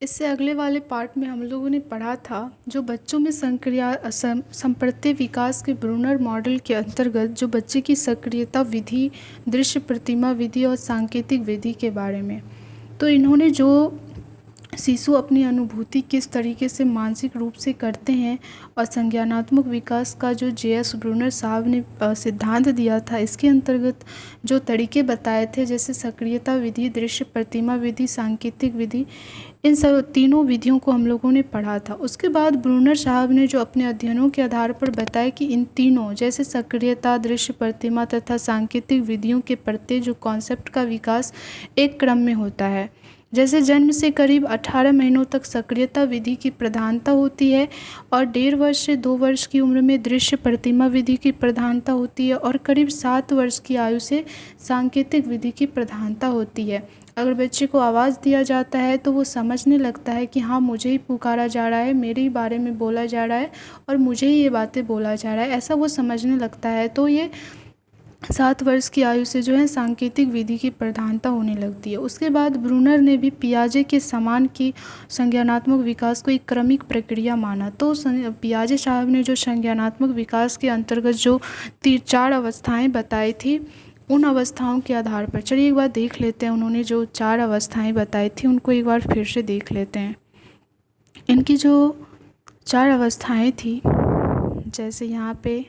इससे अगले वाले पार्ट में हम लोगों ने पढ़ा था जो बच्चों में संप्रत्य विकास के ब्रूनर मॉडल के अंतर्गत जो बच्चे की सक्रियता विधि, दृश्य प्रतिमा विधि और सांकेतिक विधि के बारे में। तो इन्होंने जो शिशु अपनी अनुभूति किस तरीके से मानसिक रूप से करते हैं और संज्ञानात्मक विकास का जो जे.एस. ब्रूनर साहब ने सिद्धांत दिया था, इसके अंतर्गत जो तरीके बताए थे जैसे सक्रियता विधि, दृश्य प्रतिमा विधि, सांकेतिक विधि, इन सब तीनों विधियों को हम लोगों ने पढ़ा था। उसके बाद ब्रूनर साहब ने जो अपने अध्ययनों के आधार पर बताया कि इन तीनों जैसे सक्रियता, दृश्य प्रतिमा तथा सांकेतिक विधियों के प्रत्येक जो कॉन्सेप्ट का विकास एक क्रम में होता है। जैसे जन्म से करीब 18 महीनों तक सक्रियता विधि की प्रधानता होती है और 1.5 वर्ष से 2 वर्ष की उम्र में दृश्य प्रतिमा विधि की प्रधानता होती है और करीब 7 वर्ष की आयु से सांकेतिक विधि की प्रधानता होती है। अगर बच्चे को आवाज़ दिया जाता है तो वो समझने लगता है कि हाँ, मुझे ही पुकारा जा रहा है, मेरे ही बारे में बोला जा रहा है और मुझे ही ये बातें बोला जा रहा है, ऐसा वो समझने लगता है। तो ये 7 वर्ष की आयु से जो है सांकेतिक विधि की प्रधानता होने लगती है। उसके बाद ब्रूनर ने भी पियाजे के समान की संज्ञानात्मक विकास को एक क्रमिक प्रक्रिया माना। तो पियाजे साहब ने जो संज्ञानात्मक विकास के अंतर्गत जो 4 अवस्थाएं बताई थी, उन अवस्थाओं के आधार पर चलिए एक बार देख लेते हैं। उन्होंने जो 4 अवस्थाएं बताई थी उनको एक बार फिर से देख लेते हैं। इनकी जो 4 अवस्थाएं थी, जैसे यहाँ पे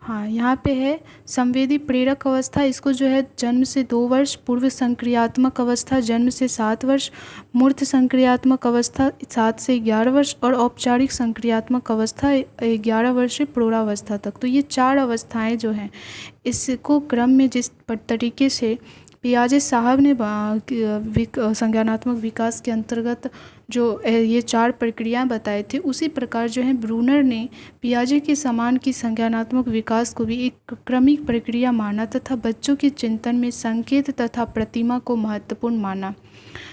यहाँ पे है संवेदी प्रेरक अवस्था, इसको जो है जन्म से 2 वर्ष, पूर्व संक्रियात्मक अवस्था जन्म से 7 वर्ष, मूर्त संक्रियात्मक अवस्था 7 से 11 वर्ष और औपचारिक संक्रियात्मक अवस्था 11 वर्ष से प्रौढ़ावस्था तक। तो ये 4 अवस्थाएं जो हैं, इसको क्रम में जिस तरीके से पियाजे साहब ने संज्ञानात्मक विकास के अंतर्गत जो ये 4 प्रक्रियाएं बताए थे, उसी प्रकार जो है ब्रूनर ने पियाजे के समान की संज्ञानात्मक विकास को भी एक क्रमिक प्रक्रिया माना तथा बच्चों के चिंतन में संकेत तथा प्रतिमा को महत्वपूर्ण माना।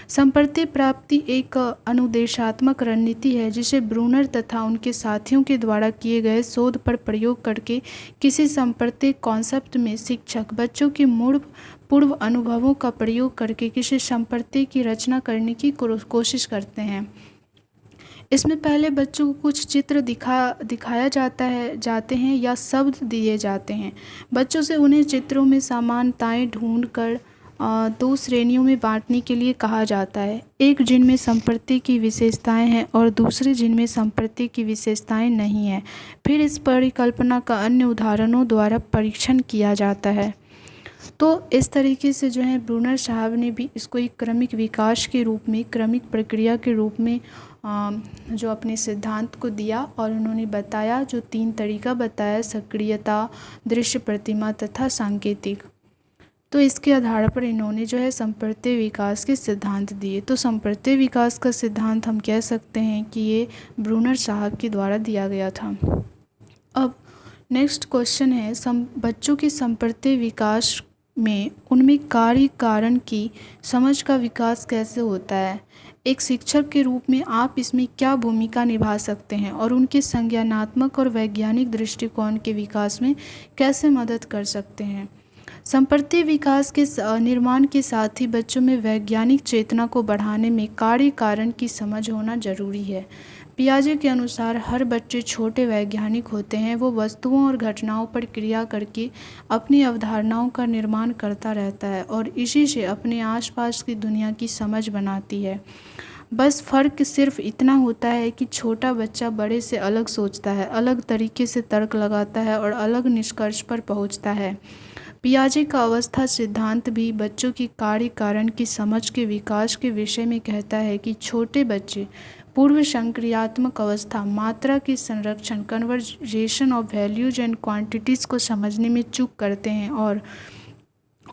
संप्रत्य प्राप्ति एक अनुदेशात्मक रणनीति है जिसे ब्रूनर तथा उनके साथियों के द्वारा किए गए शोध पर प्रयोग करके किसी संप्रत्य कॉन्सेप्ट में शिक्षक बच्चों के मूल पूर्व अनुभवों का प्रयोग करके किसी संप्रत्य की रचना करने की कोशिश करते हैं। इसमें पहले बच्चों को कुछ चित्र दिखाया जाते हैं या शब्द दिए जाते हैं। बच्चों से उन्हें चित्रों में समानताएं ढूंढकर 2 श्रेणियों में बांटने के लिए कहा जाता है, एक जिनमें संप्रत्य की विशेषताएं हैं और दूसरे जिनमें संप्रत्य की विशेषताएं नहीं हैं। फिर इस परिकल्पना का अन्य उदाहरणों द्वारा परीक्षण किया जाता है। तो इस तरीके से जो है ब्रूनर साहब ने भी इसको एक क्रमिक विकास के रूप में, क्रमिक प्रक्रिया के रूप में जो अपने सिद्धांत को दिया और उन्होंने बताया, जो 3 तरीका बताया, सक्रियता, दृश्य प्रतिमा तथा सांकेतिक। तो इसके आधार पर इन्होंने जो है संप्रत्य विकास के सिद्धांत दिए। तो संप्रत्य विकास का सिद्धांत हम कह सकते हैं कि ये ब्रूनर साहब के द्वारा दिया गया था। अब नेक्स्ट क्वेश्चन है, बच्चों के संप्रत्य विकास में उनमें कार्य कारण की समझ का विकास कैसे होता है? एक शिक्षक के रूप में आप इसमें क्या भूमिका निभा सकते हैं और उनके संज्ञानात्मक और वैज्ञानिक दृष्टिकोण के विकास में कैसे मदद कर सकते हैं? संप्रत्य विकास के निर्माण के साथ ही बच्चों में वैज्ञानिक चेतना को बढ़ाने में कार्य कारण की समझ होना जरूरी है। पियाजे के अनुसार हर बच्चे छोटे वैज्ञानिक होते हैं। वो वस्तुओं और घटनाओं पर क्रिया करके अपनी अवधारणाओं का निर्माण करता रहता है और इसी से अपने आसपास की दुनिया की समझ बनाती है। बस फ़र्क सिर्फ इतना होता है कि छोटा बच्चा बड़े से अलग सोचता है, अलग तरीके से तर्क लगाता है और अलग निष्कर्ष पर पहुंचता है। पियाजे का अवस्था सिद्धांत भी बच्चों की कार्य कारण की समझ के विकास के विषय में कहता है कि छोटे बच्चे पूर्व संक्रियात्मक अवस्था, मात्रा के संरक्षण, conversation of values and quantities को समझने में चूक करते हैं और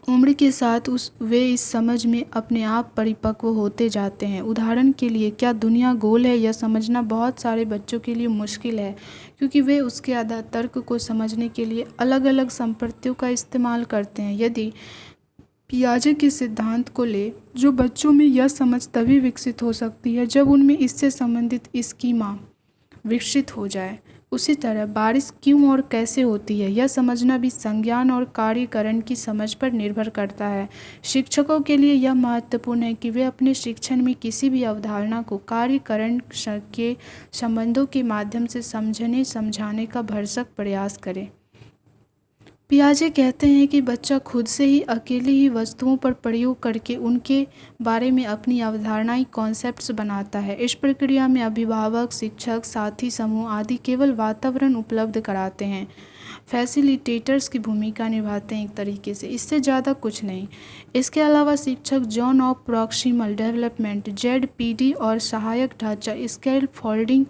उम्र के साथ वे इस समझ में अपने आप परिपक्व होते जाते हैं। उदाहरण के लिए, क्या दुनिया गोल है यह समझना बहुत सारे बच्चों के लिए मुश्किल है क्योंकि वे उसके आधार तर्क को समझने के लिए अलग अलग संप्रत्यों का इस्तेमाल करते हैं। यदि पियाजे के सिद्धांत को ले, जो बच्चों में यह समझ तभी विकसित हो सकती है जब उनमें इससे संबंधित स्कीमा विकसित हो जाए। उसी तरह बारिश क्यों और कैसे होती है यह समझना भी संज्ञान और कार्यकरण की समझ पर निर्भर करता है। शिक्षकों के लिए यह महत्वपूर्ण है कि वे अपने शिक्षण में किसी भी अवधारणा को कार्यकरण के संबंधों के माध्यम से समझने समझाने का भरसक प्रयास करें। पियाजे कहते हैं कि बच्चा खुद से ही अकेले ही वस्तुओं पर प्रयोग करके उनके बारे में अपनी अवधारणाएं कॉन्सेप्ट्स बनाता है। इस प्रक्रिया में अभिभावक, शिक्षक, साथी समूह आदि केवल वातावरण उपलब्ध कराते हैं, फैसिलिटेटर्स की भूमिका निभाते हैं एक तरीके से, इससे ज़्यादा कुछ नहीं। इसके अलावा शिक्षक zone of proximal development (ZPD) और सहायक ढांचा स्केल फोल्डिंग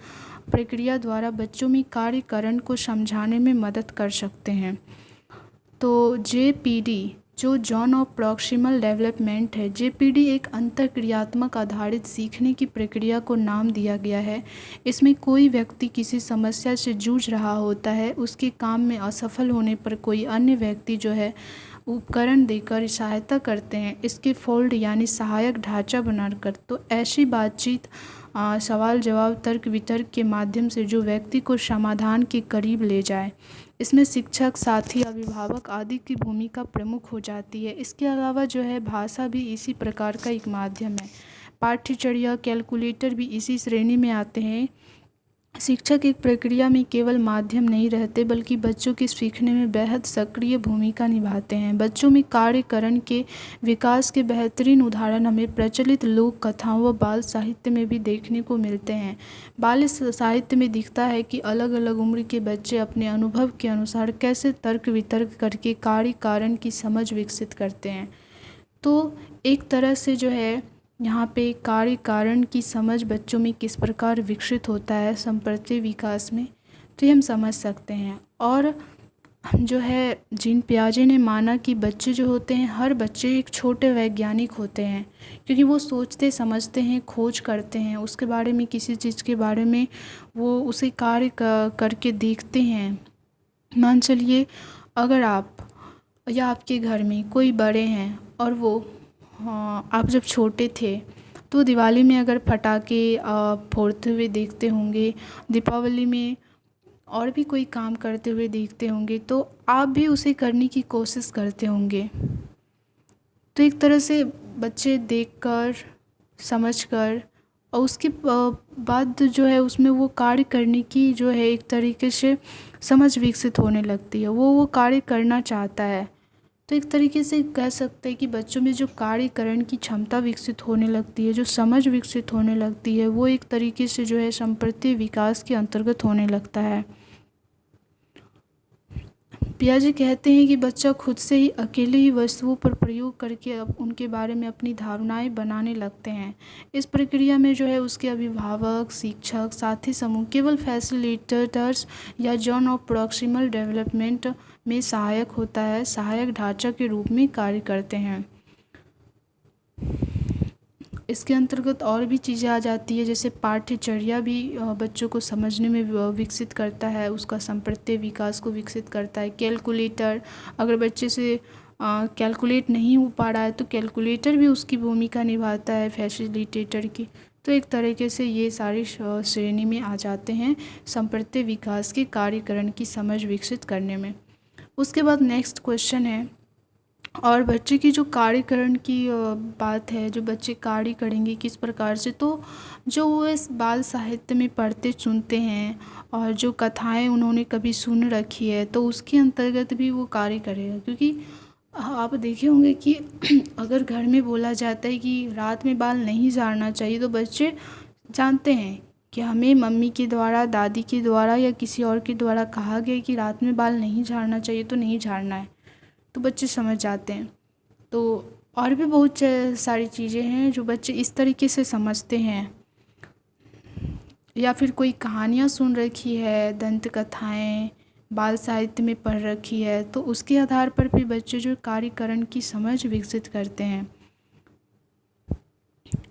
प्रक्रिया द्वारा बच्चों में कार्यकरण को समझाने में मदद कर सकते हैं। तो JPD जो जोन ऑफ प्रॉक्सिमल डेवलपमेंट है, JPD एक अंतःक्रियात्मक आधारित सीखने की प्रक्रिया को नाम दिया गया है। इसमें कोई व्यक्ति किसी समस्या से जूझ रहा होता है, उसके काम में असफल होने पर कोई अन्य व्यक्ति जो है उपकरण देकर सहायता करते हैं, इसके फोल्ड यानी सहायक ढांचा बनाकर। तो ऐसी बातचीत, सवाल जवाब, तर्क वितर्क के माध्यम से जो व्यक्ति को समाधान के करीब ले जाए। इसमें शिक्षक, साथी, अभिभावक आदि की भूमिका प्रमुख हो जाती है। इसके अलावा जो है भाषा भी इसी प्रकार का एक माध्यम है। पाठ्यचर्या, कैलकुलेटर भी इसी श्रेणी में आते हैं। शिक्षक एक प्रक्रिया में केवल माध्यम नहीं रहते बल्कि बच्चों के सीखने में बेहद सक्रिय भूमिका निभाते हैं। बच्चों में कार्यकरण के विकास के बेहतरीन उदाहरण हमें प्रचलित लोक कथाओं व बाल साहित्य में भी देखने को मिलते हैं। बाल साहित्य में दिखता है कि अलग अलग उम्र के बच्चे अपने अनुभव के अनुसार कैसे तर्क वितर्क करके कार्यकारण की समझ विकसित करते हैं। तो एक तरह से जो है यहाँ पे कार्य कारण की समझ बच्चों में किस प्रकार विकसित होता है संप्रति विकास में, तो ये हम समझ सकते हैं। और जो है जीन पियाजे ने माना कि बच्चे जो होते हैं, हर बच्चे एक छोटे वैज्ञानिक होते हैं, क्योंकि वो सोचते समझते हैं, खोज करते हैं, उसके बारे में किसी चीज़ के बारे में वो उसे कार्य करके देखते हैं। मान चलिए अगर आप या आपके घर में कोई बड़े हैं और वो, हाँ, आप जब छोटे थे तो दिवाली में अगर पटाखे फोड़ते हुए देखते होंगे, दीपावली में और भी कोई काम करते हुए देखते होंगे, तो आप भी उसे करने की कोशिश करते होंगे। तो एक तरह से बच्चे देखकर, समझकर और उसके बाद जो है उसमें वो कार्य करने की जो है एक तरीके से समझ विकसित होने लगती है, वो कार्य करना चाहता है। तो एक तरीके से कह सकते हैं कि बच्चों में जो कार्यकरण की क्षमता विकसित होने लगती है, जो समझ विकसित होने लगती है, वो एक तरीके से जो है संप्रति विकास के अंतर्गत होने लगता है। पियाजे कहते हैं कि बच्चा खुद से ही अकेले ही वस्तुओं पर प्रयोग करके अब उनके बारे में अपनी धारणाएं बनाने लगते हैं। इस प्रक्रिया में जो है उसके अभिभावक, शिक्षक, साथी समूह केवल फैसिलिटेटर्स या जोन ऑफ प्रॉक्सिमल डेवलपमेंट में सहायक होता है, सहायक ढांचा के रूप में कार्य करते हैं। इसके अंतर्गत और भी चीज़ें आ जाती है, जैसे पाठ्यचर्या भी बच्चों को समझने में विकसित करता है, उसका संप्रति विकास को विकसित करता है। कैलकुलेटर, अगर बच्चे से कैलकुलेट नहीं हो पा रहा है तो कैलकुलेटर भी उसकी भूमिका निभाता है फैसिलिटेटर की। तो एक तरीके से ये सारी श्रेणी में आ जाते हैं संप्रति विकास के कार्यकरण की समझ विकसित करने में। उसके बाद नेक्स्ट क्वेश्चन है, और बच्चे की जो कार्यकरण की बात है, जो बच्चे कार्य करेंगे किस प्रकार से, तो जो वो इस बाल साहित्य में पढ़ते सुनते हैं और जो कथाएं उन्होंने कभी सुन रखी है तो उसके अंतर्गत भी वो कार्य करेगा। क्योंकि आप देखे होंगे कि अगर घर में बोला जाता है कि रात में बाल नहीं झाड़ना चाहिए, तो बच्चे जानते हैं कि हमें मम्मी के द्वारा, दादी के द्वारा या किसी और के द्वारा कहा गया कि रात में बाल नहीं झाड़ना चाहिए तो नहीं झाड़ना है, तो बच्चे समझ जाते हैं। तो और भी बहुत सारी चीज़ें हैं जो बच्चे इस तरीके से समझते हैं। या फिर कोई कहानियाँ सुन रखी है, दंत कथाएँ बाल साहित्य में पढ़ रखी है, तो उसके आधार पर भी बच्चे जो कार्यकरण की समझ विकसित करते हैं।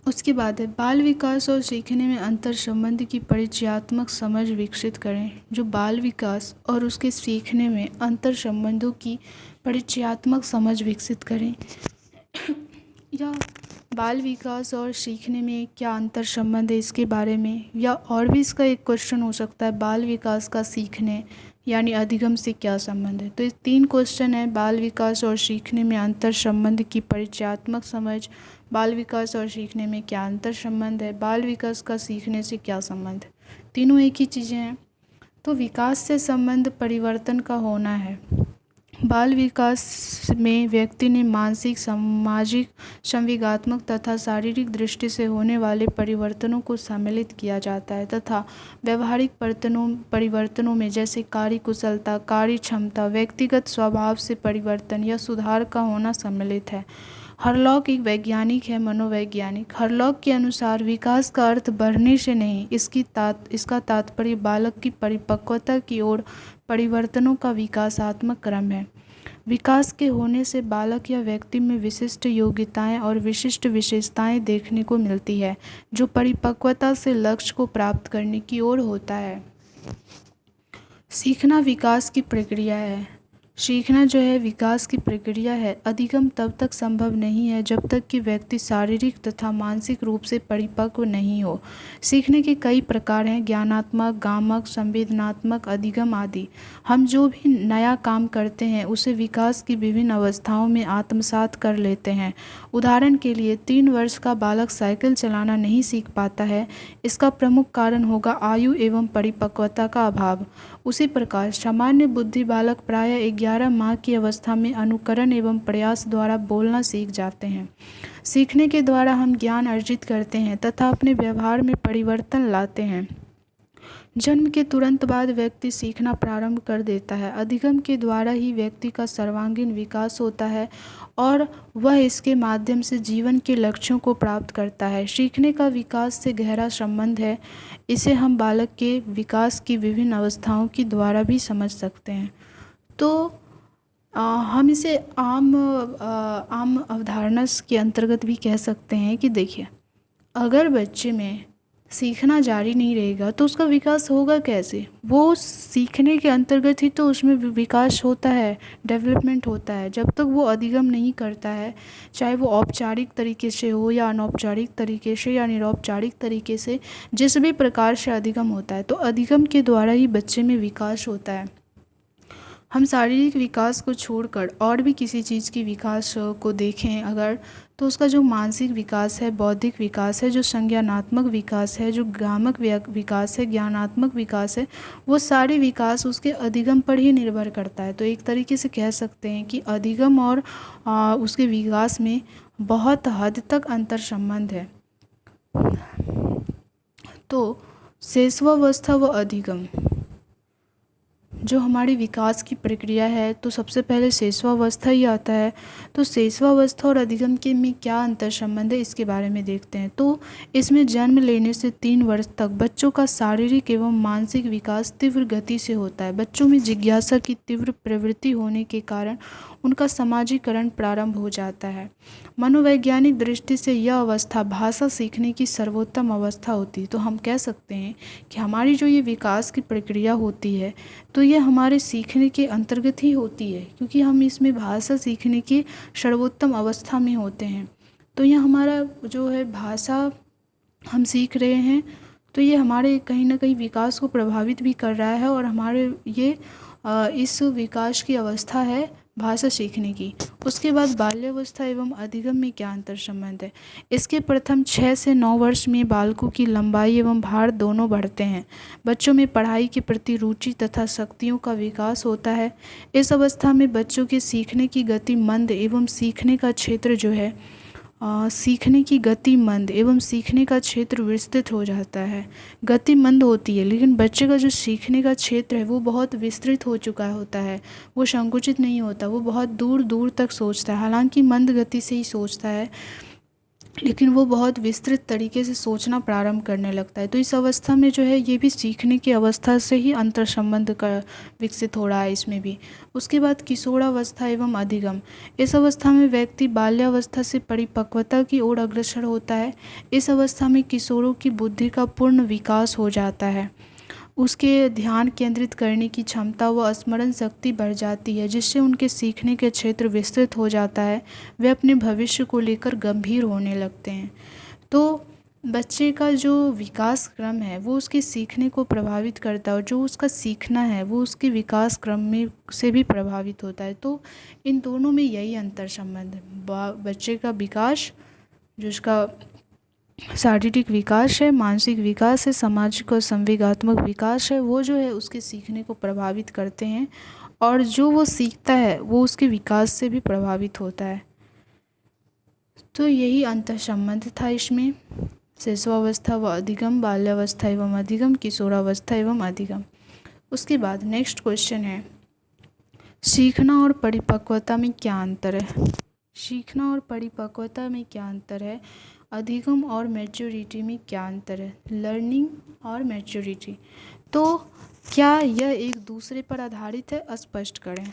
उसके बाद है बाल विकास और सीखने में अंतर संबंध की परिचयात्मक समझ विकसित करें। जो बाल विकास और उसके सीखने में अंतर संबंधों की परिचयात्मक समझ विकसित करें या बाल विकास और सीखने में क्या अंतर संबंध है इसके बारे में, या और भी इसका एक क्वेश्चन हो सकता है, बाल विकास का सीखने यानी अधिगम से क्या संबंध है। तो ये 3 क्वेश्चन है, बाल विकास और सीखने में अंतर संबंध की परिचयात्मक समझ, बाल विकास और सीखने में क्या अंतर संबंध है, बाल विकास का सीखने से क्या संबंध है। तीनों एक ही चीज़ें हैं। तो विकास से संबंध परिवर्तन का होना है। बाल विकास में व्यक्ति ने मानसिक, सामाजिक, संवेगात्मक तथा शारीरिक दृष्टि से होने वाले परिवर्तनों को सम्मिलित किया जाता है तथा व्यवहारिक परिवर्तनों में जैसे कार्य कुशलता, कार्य क्षमता, व्यक्तिगत स्वभाव से परिवर्तन या सुधार का होना सम्मिलित है। हरलॉक एक वैज्ञानिक है, मनोवैज्ञानिक। हरलॉक के अनुसार विकास का अर्थ बढ़ने से नहीं, इसका तात्पर्य बालक की परिपक्वता की ओर परिवर्तनों का विकासात्मक क्रम है। विकास के होने से बालक या व्यक्ति में विशिष्ट योग्यताएं और विशिष्ट विशेषताएं देखने को मिलती है, जो परिपक्वता से लक्ष्य को प्राप्त करने की ओर होता है। सीखना विकास की प्रक्रिया है। सीखना जो है विकास की प्रक्रिया है। अधिगम तब तक संभव नहीं है जब तक कि व्यक्ति शारीरिक तथा मानसिक रूप से परिपक्व नहीं हो। सीखने के कई प्रकार हैं, ज्ञानात्मक, गामक, संवेदनात्मक, अधिगम आदि। हम जो भी नया काम करते हैं उसे विकास की विभिन्न अवस्थाओं में आत्मसात कर लेते हैं। उदाहरण के लिए 3 वर्ष का बालक साइकिल चलाना नहीं सीख पाता है, इसका प्रमुख कारण होगा आयु एवं परिपक्वता का अभाव। उसी प्रकार सामान्य बुद्धि बालक प्रायः 11 माह की अवस्था में अनुकरण एवं प्रयास द्वारा बोलना सीख जाते हैं। सीखने के द्वारा हम ज्ञान अर्जित करते हैं तथा अपने व्यवहार में परिवर्तन लाते हैं। जन्म के तुरंत बाद व्यक्ति सीखना प्रारंभ कर देता है। अधिगम के द्वारा ही व्यक्ति का सर्वांगीण विकास होता है और वह इसके माध्यम से जीवन के लक्ष्यों को प्राप्त करता है। सीखने का विकास से गहरा संबंध है, इसे हम बालक के विकास की विभिन्न अवस्थाओं के द्वारा भी समझ सकते हैं। तो हम इसे आम अवधारणा के अंतर्गत भी कह सकते हैं कि देखिए, अगर बच्चे में सीखना जारी नहीं रहेगा तो उसका विकास होगा कैसे। वो सीखने के अंतर्गत ही तो उसमें विकास होता है, डेवलपमेंट होता है। जब तक वो अधिगम नहीं करता है, चाहे वो औपचारिक तरीके से हो या अनौपचारिक तरीके से या निरौपचारिक तरीके से, जिस भी प्रकार से अधिगम होता है, तो अधिगम के द्वारा ही बच्चे में विकास होता है। हम शारीरिक विकास को छोड़कर और भी किसी चीज़ की विकास को देखें अगर, तो उसका जो मानसिक विकास है, बौद्धिक विकास है, जो संज्ञानात्मक विकास है, जो गामक विकास है, ज्ञानात्मक विकास है, वो सारे विकास उसके अधिगम पर ही निर्भर करता है। तो एक तरीके से कह सकते हैं कि अधिगम और उसके विकास में बहुत हद तक अंतर संबंध है। तो शेषवावस्था व अधिगम जो हमारी विकास की प्रक्रिया है, तो सबसे पहले शेषवावस्था ही आता है। तो शेषवावस्था और अधिगम के में क्या अंतर संबंध है इसके बारे में देखते हैं। तो इसमें जन्म लेने से 3 वर्ष तक बच्चों का शारीरिक एवं मानसिक विकास तीव्र गति से होता है। बच्चों में जिज्ञासा की तीव्र प्रवृत्ति होने के कारण उनका समाजीकरण प्रारंभ हो जाता है। मनोवैज्ञानिक दृष्टि से यह अवस्था भाषा सीखने की सर्वोत्तम अवस्था होती है। तो हम कह सकते हैं कि हमारी जो ये विकास की प्रक्रिया होती है, तो ये हमारे सीखने के अंतर्गत ही होती है, क्योंकि हम इसमें भाषा सीखने की सर्वोत्तम अवस्था में होते हैं। तो ये हमारा जो है भाषा हम सीख रहे हैं, तो ये हमारे कहीं ना कहीं विकास को प्रभावित भी कर रहा है और हमारे ये इस विकास की अवस्था है भाषा सीखने की। उसके बाद बाल्यावस्था एवं अधिगम में क्या अंतर संबंध है। इसके प्रथम 6 से 9 वर्ष में बालकों की लंबाई एवं भार दोनों बढ़ते हैं। बच्चों में पढ़ाई के प्रति रुचि तथा शक्तियों का विकास होता है। इस अवस्था में बच्चों के सीखने की गति मंद एवं सीखने का क्षेत्र जो है सीखने की गति मंद एवं सीखने का क्षेत्र विस्तृत हो जाता है। गति मंद होती है, लेकिन बच्चे का जो सीखने का क्षेत्र है वो बहुत विस्तृत हो चुका होता है। वो संकुचित नहीं होता, वो बहुत दूर दूर तक सोचता है। हालांकि मंद गति से ही सोचता है, लेकिन वो बहुत विस्तृत तरीके से सोचना प्रारंभ करने लगता है। तो इस अवस्था में जो है ये भी सीखने की अवस्था से ही अंतर संबंध का विकसित हो रहा है इसमें भी। उसके बाद किशोरावस्था एवं अधिगम। इस अवस्था में व्यक्ति बाल्यावस्था से परिपक्वता की ओर अग्रसर होता है। इस अवस्था में किशोरों की बुद्धि का पूर्ण विकास हो जाता है। उसके ध्यान केंद्रित करने की क्षमता व स्मरण शक्ति बढ़ जाती है, जिससे उनके सीखने के क्षेत्र विस्तृत हो जाता है। वे अपने भविष्य को लेकर गंभीर होने लगते हैं। तो बच्चे का जो विकास क्रम है वो उसके सीखने को प्रभावित करता है, और जो उसका सीखना है वो उसके विकास क्रम में से भी प्रभावित होता है। तो इन दोनों में यही अंतर संबंध है। बच्चे का विकास, जो उसका शारीरिक विकास है, मानसिक विकास है, सामाजिक और संवेगात्मक विकास है, वो जो है उसके सीखने को प्रभावित करते हैं, और जो वो सीखता है वो उसके विकास से भी प्रभावित होता है। तो यही अंतर संबंध था इसमें। शिशुअवस्था व अधिगम, बाल्यावस्था एवं अधिगम, किशोरावस्था एवं अधिगम। उसके बाद नेक्स्ट क्वेश्चन है, सीखना और परिपक्वता में क्या अंतर है। सीखना और परिपक्वता में क्या अंतर है। अधिगम और मैच्योरिटी में क्या अंतर है। लर्निंग और मैच्योरिटी। तो क्या यह एक दूसरे पर आधारित है, स्पष्ट करें।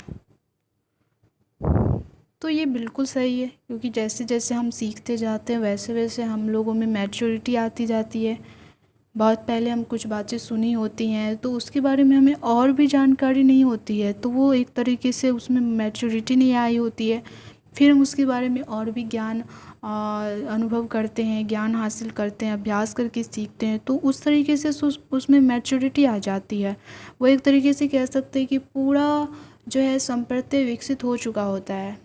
तो ये बिल्कुल सही है, क्योंकि जैसे जैसे हम सीखते जाते हैं वैसे वैसे हम लोगों में मैच्योरिटी आती जाती है। बहुत पहले हम कुछ बातें सुनी होती हैं तो उसके बारे में हमें और भी जानकारी नहीं होती है, तो वो एक तरीके से उसमें मैच्योरिटी नहीं आई होती है। फिर हम उसके बारे में और भी ज्ञान अनुभव करते हैं, ज्ञान हासिल करते हैं, अभ्यास करके सीखते हैं, तो उस तरीके से उसमें मैच्योरिटी आ जाती है। वो एक तरीके से कह सकते हैं कि पूरा जो है संप्रत्यय विकसित हो चुका होता है।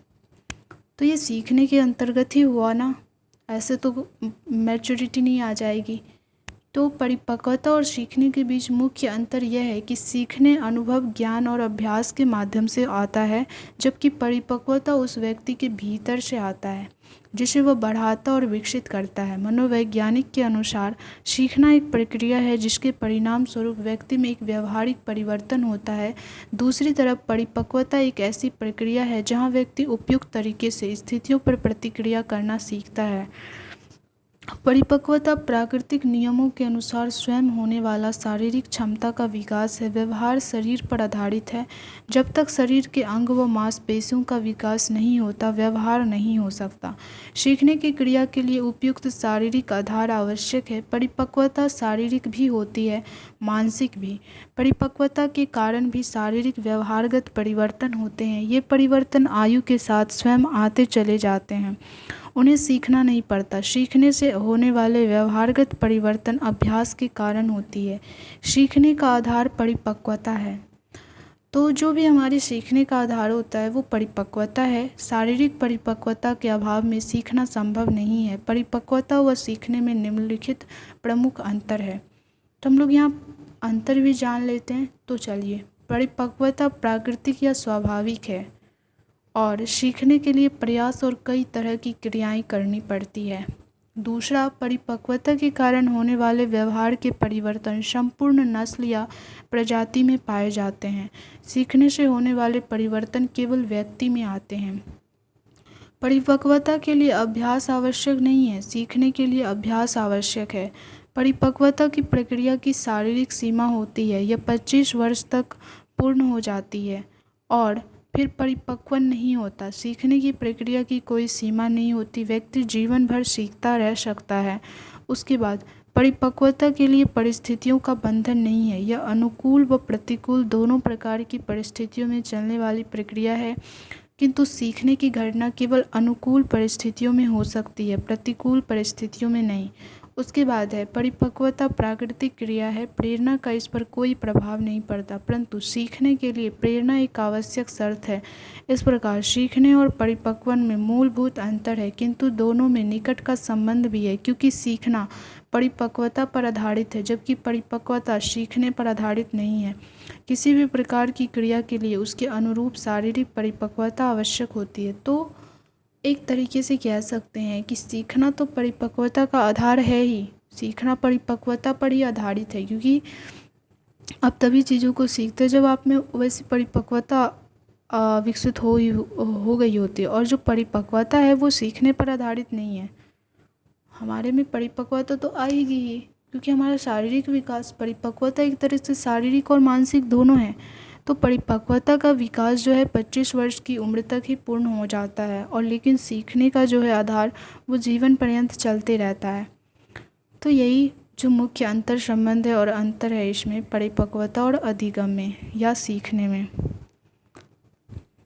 तो ये सीखने के अंतर्गत ही हुआ ना, ऐसे तो मैच्योरिटी नहीं आ जाएगी। तो परिपक्वता और सीखने के बीच मुख्य अंतर यह है कि सीखने अनुभव, ज्ञान और अभ्यास के माध्यम से आता है, जबकि परिपक्वता उस व्यक्ति के भीतर से आता है जिसे वह बढ़ाता और विकसित करता है। मनोवैज्ञानिक के अनुसार सीखना एक प्रक्रिया है जिसके परिणाम स्वरूप व्यक्ति में एक व्यवहारिक परिवर्तन होता है। दूसरी तरफ परिपक्वता एक ऐसी प्रक्रिया है जहाँ व्यक्ति उपयुक्त तरीके से स्थितियों पर प्रतिक्रिया करना सीखता है। परिपक्वता प्राकृतिक नियमों के अनुसार स्वयं होने वाला शारीरिक क्षमता का विकास है। व्यवहार शरीर पर आधारित है। जब तक शरीर के अंग व मांसपेशियों का विकास नहीं होता, व्यवहार नहीं हो सकता। सीखने की क्रिया के लिए उपयुक्त शारीरिक आधार आवश्यक है। परिपक्वता शारीरिक भी होती है, मानसिक भी। परिपक्वता के कारण भी शारीरिक व्यवहारगत परिवर्तन होते हैं। ये परिवर्तन आयु के साथ स्वयं आते चले जाते हैं, उन्हें सीखना नहीं पड़ता। सीखने से होने वाले व्यवहारगत परिवर्तन अभ्यास के कारण होती है। सीखने का आधार परिपक्वता है। तो जो भी हमारे सीखने का आधार होता है वो परिपक्वता है। शारीरिक परिपक्वता के अभाव में सीखना संभव नहीं है। परिपक्वता व सीखने में निम्नलिखित प्रमुख अंतर है। तो हम लोग यहाँ अंतर भी जान लेते हैं। तो चलिए, परिपक्वता प्राकृतिक या स्वाभाविक है और सीखने के लिए प्रयास और कई तरह की क्रियाएं करनी पड़ती है। दूसरा, परिपक्वता के कारण होने वाले व्यवहार के परिवर्तन संपूर्ण नस्ल या प्रजाति में पाए जाते हैं। सीखने से होने वाले परिवर्तन केवल व्यक्ति में आते हैं। परिपक्वता के लिए अभ्यास आवश्यक नहीं है, सीखने के लिए अभ्यास आवश्यक है। परिपक्वता की प्रक्रिया की शारीरिक सीमा होती है, यह 25 वर्ष तक पूर्ण हो जाती है और फिर परिपक्व नहीं होता। सीखने की प्रक्रिया की कोई सीमा नहीं होती, व्यक्ति जीवन भर सीखता रह सकता है। उसके बाद परिपक्वता के लिए परिस्थितियों का बंधन नहीं है, यह अनुकूल व प्रतिकूल दोनों प्रकार की परिस्थितियों में चलने वाली प्रक्रिया है। किंतु सीखने की घटना केवल अनुकूल परिस्थितियों में हो सकती है, प्रतिकूल परिस्थितियों में नहीं। उसके बाद है परिपक्वता प्राकृतिक क्रिया है, प्रेरणा का इस पर कोई प्रभाव नहीं पड़ता, परंतु सीखने के लिए प्रेरणा एक आवश्यक शर्त है। इस प्रकार सीखने और परिपक्वन में मूलभूत अंतर है, किंतु दोनों में निकट का संबंध भी है, क्योंकि सीखना परिपक्वता पर आधारित है जबकि परिपक्वता सीखने पर आधारित नहीं है। किसी भी प्रकार की क्रिया के लिए उसके अनुरूप शारीरिक परिपक्वता आवश्यक होती है। तो एक तरीके से कह सकते हैं कि सीखना तो परिपक्वता का आधार है ही, सीखना परिपक्वता पर ही आधारित है, क्योंकि आप तभी चीज़ों को सीखते जब आप में वैसी परिपक्वता विकसित हो गई होती है। और जो परिपक्वता है वो सीखने पर आधारित नहीं है। हमारे में परिपक्वता तो आएगी ही, क्योंकि हमारा शारीरिक विकास, परिपक्वता एक तरह से शारीरिक और मानसिक दोनों है। तो परिपक्वता का विकास जो है 25 वर्ष की उम्र तक ही पूर्ण हो जाता है, और लेकिन सीखने का जो है आधार वो जीवन पर्यंत चलते रहता है। तो यही जो मुख्य अंतर संबंध है और अंतर है इसमें परिपक्वता और अधिगम्य या सीखने में,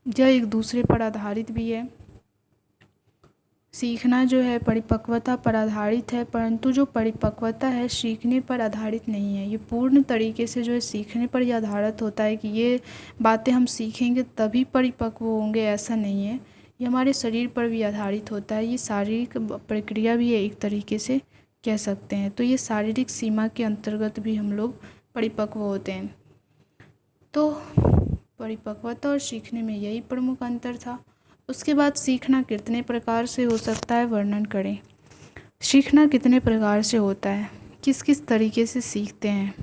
यह एक दूसरे पर आधारित भी है। सीखना जो है परिपक्वता पर आधारित है, परंतु जो परिपक्वता है सीखने पर आधारित नहीं है। ये पूर्ण तरीके से जो है सीखने पर ही आधारित होता है कि ये बातें हम सीखेंगे तभी परिपक्व होंगे, ऐसा नहीं है। ये हमारे शरीर पर भी आधारित होता है, ये शारीरिक प्रक्रिया भी है एक तरीके से कह सकते हैं। तो ये शारीरिक सीमा के अंतर्गत भी हम लोग परिपक्व होते हैं। तो परिपक्वता और सीखने में यही प्रमुख अंतर था। उसके बाद सीखना कितने प्रकार से हो सकता है वर्णन करें। सीखना कितने प्रकार से होता है, किस किस तरीके से सीखते हैं।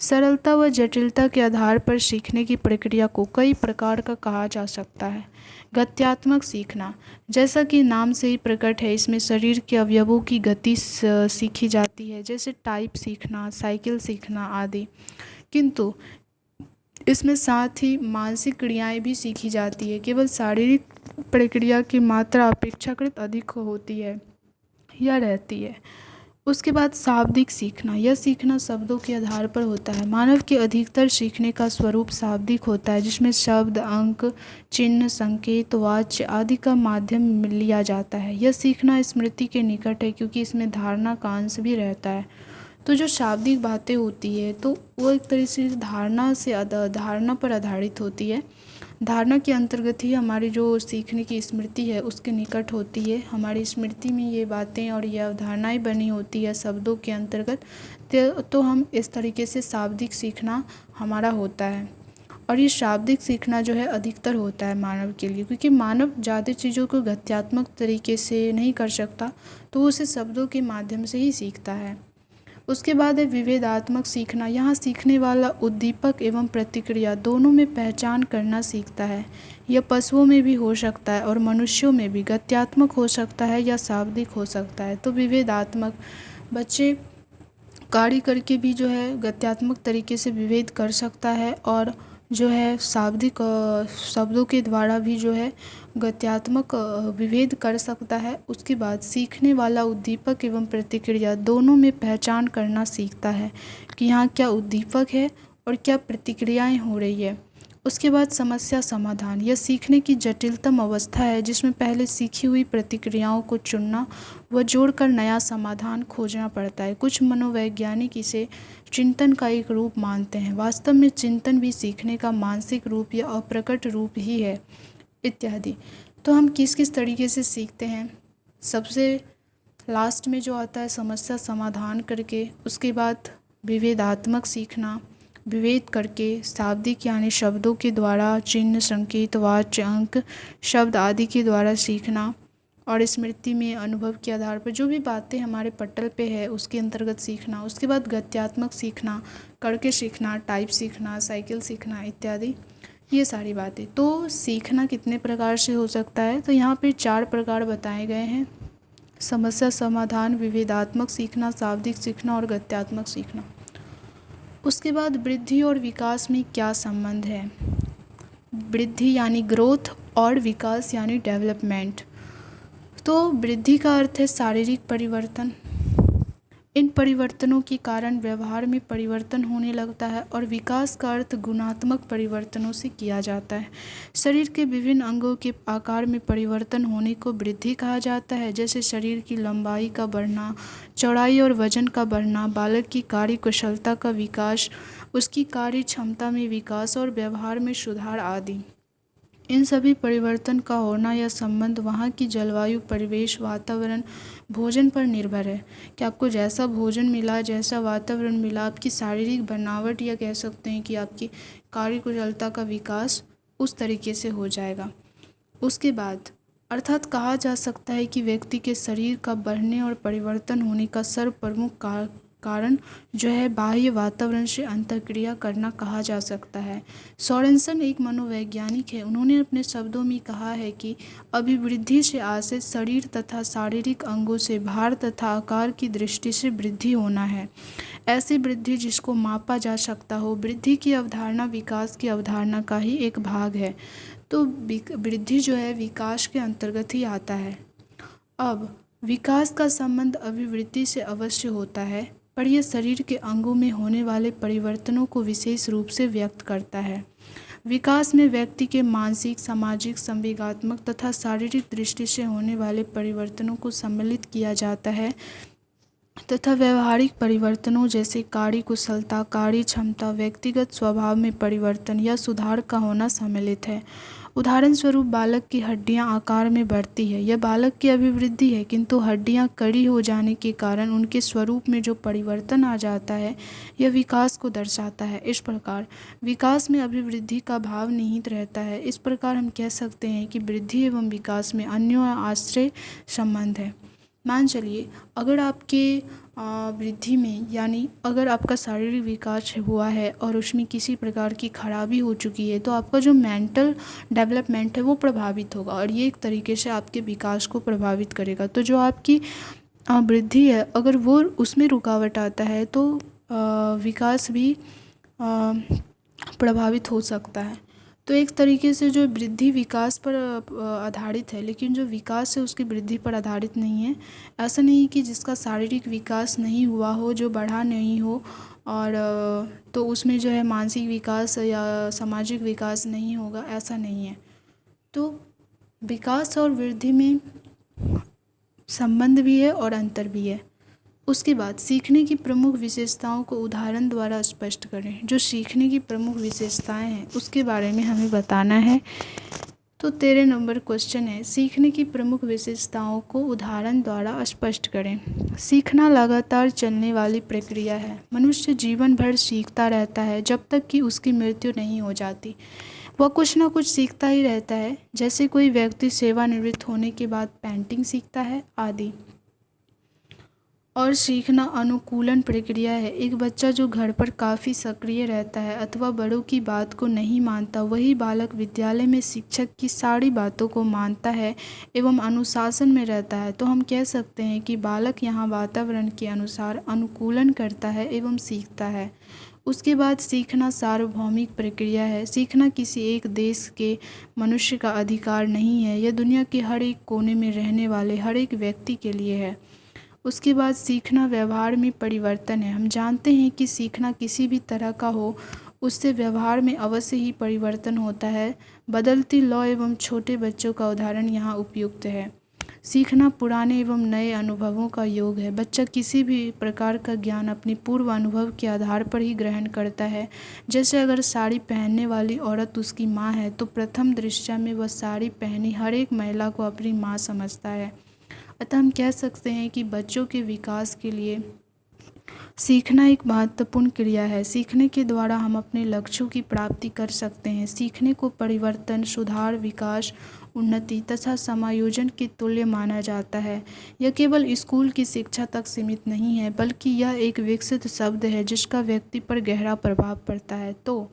सरलता व जटिलता के आधार पर सीखने की प्रक्रिया को कई प्रकार का कहा जा सकता है। गत्यात्मक सीखना, जैसा कि नाम से ही प्रकट है, इसमें शरीर के अवयवों की गति सीखी जाती है, जैसे टाइप सीखना, साइकिल सीखना आदि। किंतु इसमें साथ ही मानसिक क्रियाएं भी सीखी जाती है। केवल शारीरिक प्रक्रिया की मात्रा अपेक्षाकृत अधिक होती है या रहती है। उसके बाद शाब्दिक सीखना, यह सीखना शब्दों के आधार पर होता है। मानव के अधिकतर सीखने का स्वरूप शाब्दिक होता है, जिसमें शब्द, अंक, चिन्ह, संकेत, वाच्य आदि का माध्यम लिया जाता है। यह सीखना स्मृति के निकट है, क्योंकि इसमें धारणा का अंश भी रहता है। तो जो शाब्दिक बातें होती है तो वो एक तरह से धारणा पर आधारित होती है। धारणा के अंतर्गत ही हमारी जो सीखने की स्मृति है उसके निकट होती है। हमारी स्मृति में ये बातें और ये अवधारणाएं बनी होती है शब्दों के अंतर्गत। तो हम इस तरीके से शाब्दिक सीखना हमारा होता है। और ये शाब्दिक सीखना जो है अधिकतर होता है मानव के लिए, क्योंकि मानव ज़्यादा चीज़ों को गत्यात्मक तरीके से नहीं कर सकता, तो वो उसे शब्दों के माध्यम से ही सीखता है। उसके बाद है विभेदात्मक सीखना। यहाँ सीखने वाला उद्दीपक एवं प्रतिक्रिया दोनों में पहचान करना सीखता है। यह पशुओं में भी हो सकता है और मनुष्यों में भी गत्यात्मक हो सकता है या शाब्दिक हो सकता है। तो विभेदात्मक, बच्चे कार्य करके भी जो है गत्यात्मक तरीके से विभेद कर सकता है, और जो है शाब्दिक शब्दों के द्वारा भी जो है गत्यात्मक विभेद कर सकता है। उसके बाद सीखने वाला उद्दीपक एवं प्रतिक्रिया दोनों में पहचान करना सीखता है कि यहाँ क्या उद्दीपक है और क्या प्रतिक्रियाएं हो रही है। उसके बाद समस्या समाधान, यह सीखने की जटिलतम अवस्था है, जिसमें पहले सीखी हुई प्रतिक्रियाओं को चुनना व जोड़कर नया समाधान खोजना पड़ता है। कुछ मनोवैज्ञानिक इसे चिंतन का एक रूप मानते हैं। वास्तव में चिंतन भी सीखने का मानसिक रूप या अप्रकट रूप ही है, इत्यादि। तो हम किस किस तरीके से सीखते हैं, सबसे लास्ट में जो आता है समस्या समाधान करके, उसके बाद विभेदात्मक सीखना, विभेद करके, शाब्दिक यानी शब्दों के द्वारा, चिन्ह, संकेत, वाच्य, अंक, शब्द आदि के द्वारा सीखना, और स्मृति में अनुभव के आधार पर जो भी बातें हमारे पटल पे है उसके अंतर्गत सीखना। उसके बाद गत्यात्मक सीखना, करके सीखना, टाइप सीखना, साइकिल सीखना इत्यादि, ये सारी बातें। तो सीखना कितने प्रकार से हो सकता है, तो यहाँ पे 4 प्रकार बताए गए हैं: समस्या समाधान, विभेदात्मक सीखना, शाब्दिक सीखना और गत्यात्मक सीखना। उसके बाद वृद्धि और विकास में क्या संबंध है। वृद्धि यानी ग्रोथ और विकास यानी डेवलपमेंट। तो वृद्धि का अर्थ है शारीरिक परिवर्तन। इन परिवर्तनों के कारण व्यवहार में परिवर्तन होने लगता है, और विकास का अर्थ गुणात्मक परिवर्तनों से किया जाता है। शरीर के विभिन्न अंगों के आकार में परिवर्तन होने को वृद्धि कहा जाता है, जैसे शरीर की लंबाई का बढ़ना, चौड़ाई और वजन का बढ़ना, बालक की कार्य कुशलता का विकास, उसकी कार्य क्षमता में विकास और व्यवहार में सुधार आदि। इन सभी परिवर्तन का होना या संबंध वहाँ की जलवायु, परिवेश, वातावरण, भोजन पर निर्भर है कि आपको जैसा भोजन मिला, जैसा वातावरण मिला, आपकी शारीरिक बनावट, या कह सकते हैं कि आपकी कार्यकुशलता का विकास उस तरीके से हो जाएगा। उसके बाद अर्थात कहा जा सकता है कि व्यक्ति के शरीर का बढ़ने और परिवर्तन होने का सर्वप्रमुख कारण जो है बाह्य वातावरण से अंतर्क्रिया करना कहा जा सकता है। सोरेनसन एक मनोवैज्ञानिक है। उन्होंने अपने शब्दों में कहा है कि अभिवृद्धि से आशय शरीर तथा शारीरिक अंगों से भार तथा आकार की दृष्टि से वृद्धि होना है, ऐसी वृद्धि जिसको मापा जा सकता हो। वृद्धि की अवधारणा विकास की अवधारणा का ही एक भाग है। तो वृद्धि जो है विकास के अंतर्गत ही आता है। अब विकास का संबंध अभिवृद्धि से अवश्य होता है, पर यह शरीर के अंगों में होने वाले परिवर्तनों को विशेष रूप से व्यक्त करता है। विकास में व्यक्ति के मानसिक, सामाजिक, संवेगात्मक तथा शारीरिक दृष्टि से होने वाले परिवर्तनों को सम्मिलित किया जाता है तथा व्यवहारिक परिवर्तनों जैसे कार्यकुशलता, कार्य क्षमता, व्यक्तिगत स्वभाव में परिवर्तन या सुधार का होना सम्मिलित है। उदाहरण स्वरूप बालक की हड्डियां आकार में बढ़ती है, यह बालक की अभिवृद्धि है, किंतु हड्डियां कड़ी हो जाने के कारण उनके स्वरूप में जो परिवर्तन आ जाता है यह विकास को दर्शाता है। इस प्रकार विकास में अभिवृद्धि का भाव निहित रहता है। इस प्रकार हम कह सकते हैं कि वृद्धि एवं विकास में अन्योन्य आश्रय संबंध है। मान चलिए अगर आपके वृद्धि में यानी अगर आपका शारीरिक विकास हुआ है और उसमें किसी प्रकार की खराबी हो चुकी है तो आपका जो मेंटल डेवलपमेंट है वो प्रभावित होगा और ये एक तरीके से आपके विकास को प्रभावित करेगा। तो जो आपकी वृद्धि है अगर वो उसमें रुकावट आता है तो विकास भी प्रभावित हो सकता है। तो एक तरीके से जो वृद्धि विकास पर आधारित है, लेकिन जो विकास है उसकी वृद्धि पर आधारित नहीं है। ऐसा नहीं कि जिसका शारीरिक विकास नहीं हुआ हो, जो बढ़ा नहीं हो और तो उसमें जो है मानसिक विकास या सामाजिक विकास नहीं होगा, ऐसा नहीं है। तो विकास और वृद्धि में संबंध भी है और अंतर भी है। उसके बाद सीखने की प्रमुख विशेषताओं को उदाहरण द्वारा स्पष्ट करें। जो सीखने की प्रमुख विशेषताएं हैं उसके बारे में हमें बताना है। तो 13 नंबर क्वेश्चन है, सीखने की प्रमुख विशेषताओं को उदाहरण द्वारा स्पष्ट करें। सीखना लगातार चलने वाली प्रक्रिया है। मनुष्य जीवन भर सीखता रहता है जब तक कि उसकी मृत्यु नहीं हो जाती। वह कुछ ना कुछ सीखता ही रहता है, जैसे कोई व्यक्ति सेवानिवृत्त होने के बाद पेंटिंग सीखता है आदि। और सीखना अनुकूलन प्रक्रिया है। एक बच्चा जो घर पर काफ़ी सक्रिय रहता है अथवा बड़ों की बात को नहीं मानता, वही बालक विद्यालय में शिक्षक की सारी बातों को मानता है एवं अनुशासन में रहता है। तो हम कह सकते हैं कि बालक यहाँ वातावरण के अनुसार अनुकूलन करता है एवं सीखता है। उसके बाद सीखना सार्वभौमिक प्रक्रिया है। सीखना किसी एक देश के मनुष्य का अधिकार नहीं है, यह दुनिया के हर एक कोने में रहने वाले हर एक व्यक्ति के लिए है। उसके बाद सीखना व्यवहार में परिवर्तन है। हम जानते हैं कि सीखना किसी भी तरह का हो उससे व्यवहार में अवश्य ही परिवर्तन होता है। बदलती लौ एवं छोटे बच्चों का उदाहरण यहाँ उपयुक्त है। सीखना पुराने एवं नए अनुभवों का योग है। बच्चा किसी भी प्रकार का ज्ञान अपनी पूर्व अनुभव के आधार पर ही ग्रहण करता है। जैसे अगर साड़ी पहनने वाली औरत उसकी माँ है तो प्रथम दृष्टया में वह साड़ी पहनी हर एक महिला को अपनी माँ समझता है। अतः हम कह सकते हैं कि बच्चों के विकास के लिए सीखना एक महत्वपूर्ण क्रिया है। सीखने के द्वारा हम अपने लक्ष्यों की प्राप्ति कर सकते हैं। सीखने को परिवर्तन, सुधार, विकास, उन्नति तथा समायोजन के तुल्य माना जाता है। यह केवल स्कूल की शिक्षा तक सीमित नहीं है, बल्कि यह एक विकसित शब्द है जिसका व्यक्ति पर गहरा प्रभाव पड़ता है। तो